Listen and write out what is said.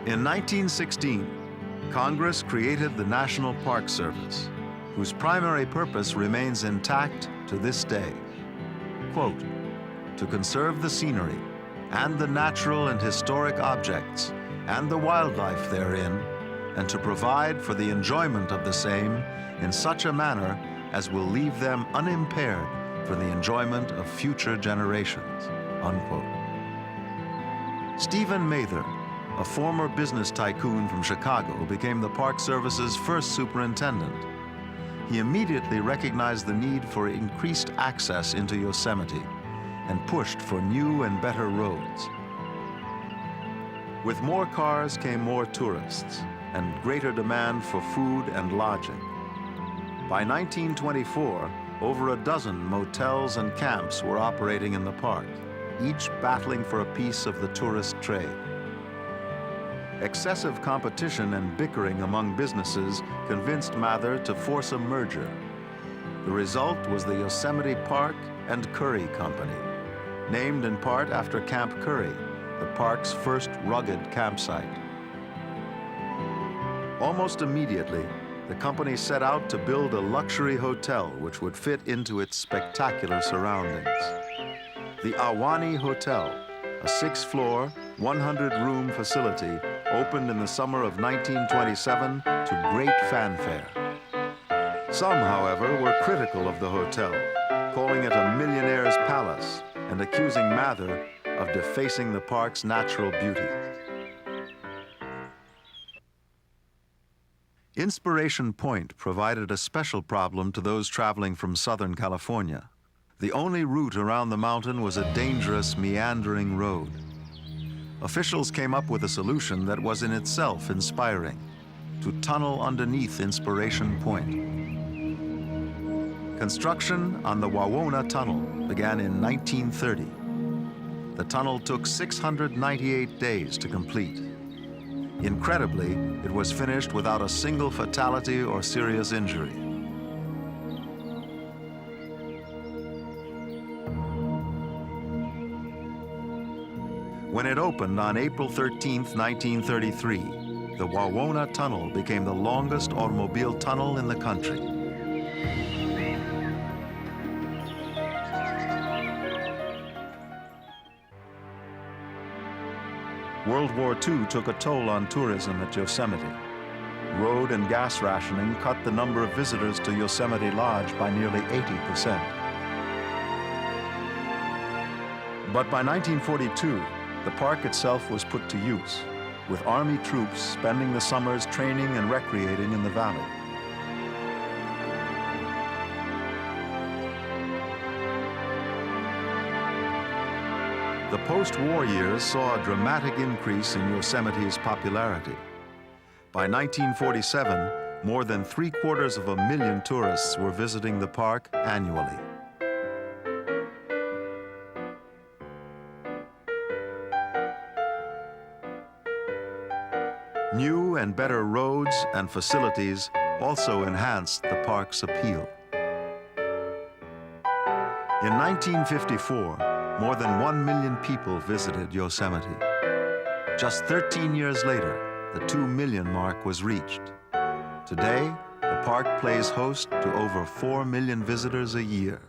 In 1916, Congress created the National Park Service, whose primary purpose remains intact to this day. Quote, to conserve the scenery and the natural and historic objects and the wildlife therein, and to provide for the enjoyment of the same in such a manner as will leave them unimpaired for the enjoyment of future generations, unquote. Stephen Mather, a former business tycoon from Chicago, became the Park Service's first superintendent. He immediately recognized the need for increased access into Yosemite and pushed for new and better roads. With more cars came more tourists and greater demand for food and lodging. By 1924, over a dozen motels and camps were operating in the park, each battling for a piece of the tourist trade. Excessive competition and bickering among businesses convinced Mather to force a merger. The result was the Yosemite Park and Curry Company, named in part after Camp Curry, the park's first rugged campsite. Almost immediately, the company set out to build a luxury hotel which would fit into its spectacular surroundings. The Ahwahnee Hotel, a 6-floor, 100-room facility, opened in the summer of 1927 to great fanfare. Some, however, were critical of the hotel, calling it a millionaire's palace and accusing Mather of defacing the park's natural beauty. Inspiration Point provided a special problem to those traveling from Southern California. The only route around the mountain was a dangerous, meandering road. Officials came up with a solution that was in itself inspiring: to tunnel underneath Inspiration Point. Construction on the Wawona Tunnel began in 1930. The tunnel took 698 days to complete. Incredibly, it was finished without a single fatality or serious injury. When it opened on April 13, 1933, the Wawona Tunnel became the longest automobile tunnel in the country. World War II took a toll on tourism at Yosemite. Road and gas rationing cut the number of visitors to Yosemite Lodge by nearly 80%. But by 1942, the park itself was put to use, with Army troops spending the summers training and recreating in the valley. The post-war years saw a dramatic increase in Yosemite's popularity. By 1947, more than 750,000 tourists were visiting the park annually. New and better roads and facilities also enhanced the park's appeal. In 1954, more than 1 million people visited Yosemite. Just 13 years later, the 2 million mark was reached. Today, the park plays host to over 4 million visitors a year.